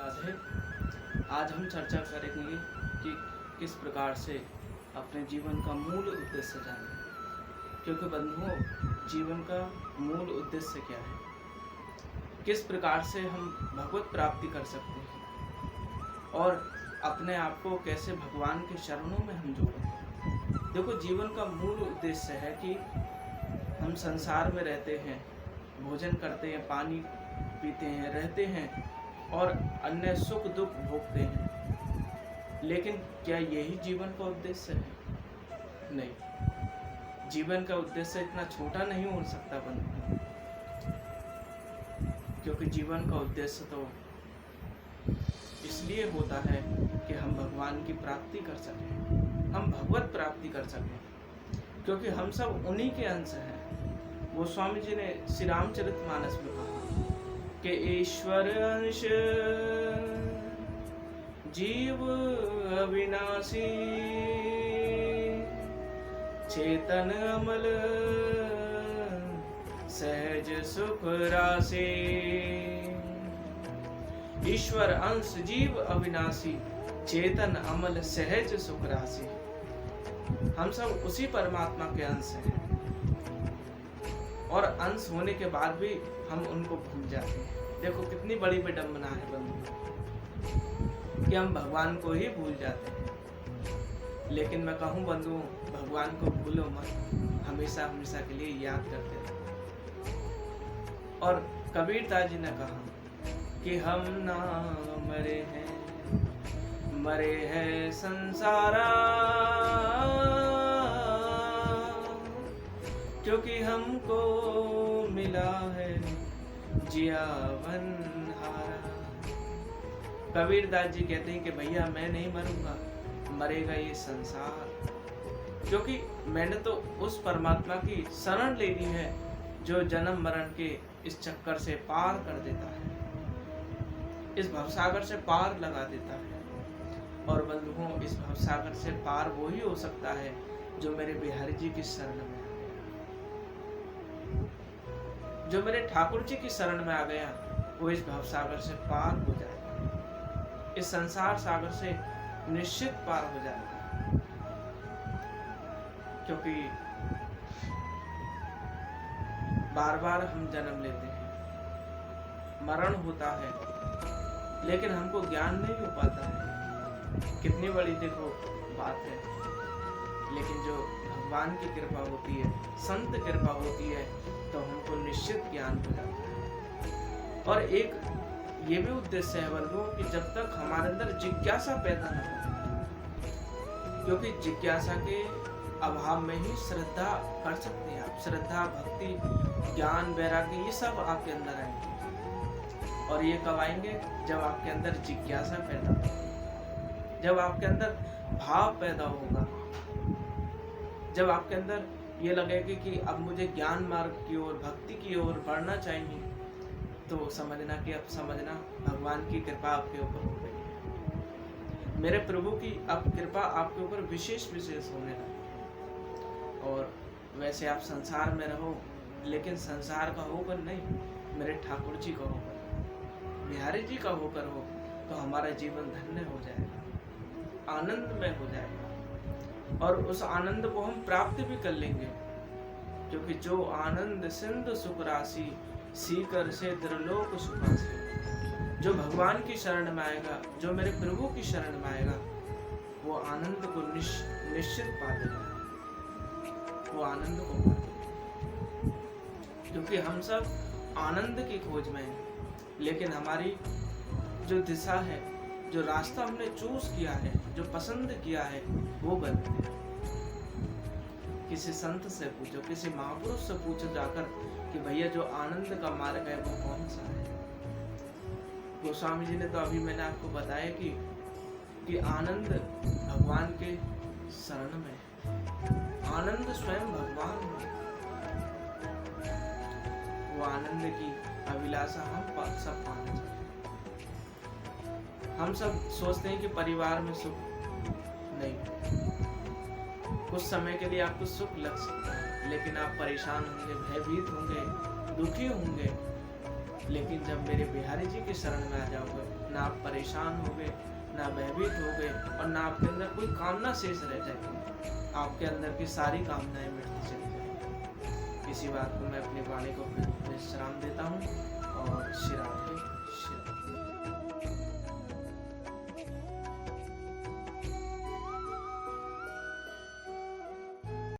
राधे। आज हम चर्चा करेंगे कि किस प्रकार से अपने जीवन का मूल उद्देश्य जानें। क्योंकि बंधुओं, जीवन का मूल उद्देश्य क्या है, किस प्रकार से हम भगवत प्राप्ति कर सकते हैं और अपने आप को कैसे भगवान के चरणों में हम जोड़ें। देखो, जीवन का मूल उद्देश्य है कि हम संसार में रहते हैं, भोजन करते हैं, पानी पीते हैं, रहते हैं और अन्य सुख दुख भोगते हैं। लेकिन क्या यही जीवन का उद्देश्य है? नहीं, जीवन का उद्देश्य इतना छोटा नहीं हो सकता बंधु। क्योंकि जीवन का उद्देश्य तो इसलिए होता है कि हम भगवान की प्राप्ति कर सकें, हम भगवत प्राप्ति कर सकें। क्योंकि हम सब उन्हीं के अंश हैं। वो स्वामी जी ने श्री रामचरितमानस में कहा कि ईश्वर अंश जीव अविनाशी, चेतन अमल सहज सुख राशि। ईश्वर अंश जीव अविनाशी, चेतन अमल सहज सुख राशि। हम सब उसी परमात्मा के अंश हैं और अंश होने के बाद भी हम उनको भूल जाते हैं। देखो कितनी बड़ी विडंबना है बंधु कि हम भगवान को ही भूल जाते हैं। लेकिन मैं कहूँ बंधु, भगवान को भूलो मत, हमेशा हमेशा के लिए याद करते रहो। और कबीरदास जी ने कहा कि हम ना मरे हैं संसारा, क्योंकि हमको मिला है जियावन हारा। कबीरदास जी कहते हैं कि भैया मैं नहीं मरूंगा, मरेगा ये संसार। क्योंकि मैंने तो उस परमात्मा की शरण ले ली है जो जन्म मरण के इस चक्कर से पार कर देता है, इस भवसागर से पार लगा देता है। और बंधुओं, इस भवसागर से पार वो ही हो सकता है जो मेरे बिहारी जी की शरण में, जो मेरे ठाकुर जी की शरण में आ गया, वो इस भवसागर से पार हो जाएगा, इस संसार सागर से निश्चित पार हो जाएगा। क्योंकि बार बार हम जन्म लेते हैं, मरण होता है, लेकिन हमको ज्ञान नहीं हो पाता है। कितनी बड़ी देखो बात है। लेकिन जो भगवान की कृपा होती है, संत कृपा होती है, तो हमको निश्चित ज्ञान हो जाता है। और एक ये भी उद्देश्य है बंधुओं कि जब तक हमारे अंदर जिज्ञासा पैदा न हो, क्योंकि जिज्ञासा के अभाव में ही श्रद्धा कर सकते हैं आप। श्रद्धा, भक्ति, ज्ञान, वैराग्य, ये सब आपके अंदर आएंगे। और ये कब आएंगे? जब आपके अंदर जिज्ञासा पैदा होगी, जब आपके अंदर भाव पैदा होगा, जब आपके अंदर ये लगेगा कि अब मुझे ज्ञान मार्ग की ओर, भक्ति की ओर बढ़ना चाहिए, तो समझना कि अब समझना भगवान की कृपा आपके ऊपर हो गई है। मेरे प्रभु की अब कृपा आपके ऊपर विशेष होने लगी। और वैसे आप संसार में रहो, लेकिन संसार का होकर नहीं, मेरे ठाकुर जी का होकर, बिहारी जी का होकर हो, तो हमारा जीवन धन्य हो जाएगा, आनंदमय हो जाएगा। और उस आनंद को हम प्राप्त भी कर लेंगे। क्योंकि जो आनंद सिंधु सुख राशि, सीकर से त्रिलोक सुखासी। जो भगवान की शरण में आएगा, जो मेरे प्रभु की शरण में आएगा, वो आनंद को निश्चित पा लेगा, वो आनंद को पा लेगा। क्योंकि हम सब आनंद की खोज में हैं, लेकिन हमारी जो दिशा है, जो रास्ता हमने चूज किया है, जो पसंद किया है, वो गलत है। किसी संत से पूछो, किसी महापुरुष से पूछो जाकर कि भैया जो आनंद का मार्ग है वो कौन सा है। गोस्वामी जी ने तो अभी मैंने आपको बताया कि आनंद भगवान के शरण में है, आनंद स्वयं भगवान में। वो आनंद की अभिलाषा हम सब पाना चाहिए। हम सब सोचते हैं कि परिवार में सुख नहीं, कुछ समय के लिए आपको सुख लग सकता है, लेकिन आप परेशान होंगे, भयभीत होंगे, दुखी होंगे। लेकिन जब मेरे बिहारी जी की शरण में आ जाओगे ना आप परेशान हो गए, ना भयभीत हो गए और ना आपके अंदर कोई कामना शेष रह जाए। आपके अंदर की सारी कामनाएं मिटती चली जाएंगी। इसी बात को मैं अपनी वाणी को विश्राम देता हूँ और श्री राधे।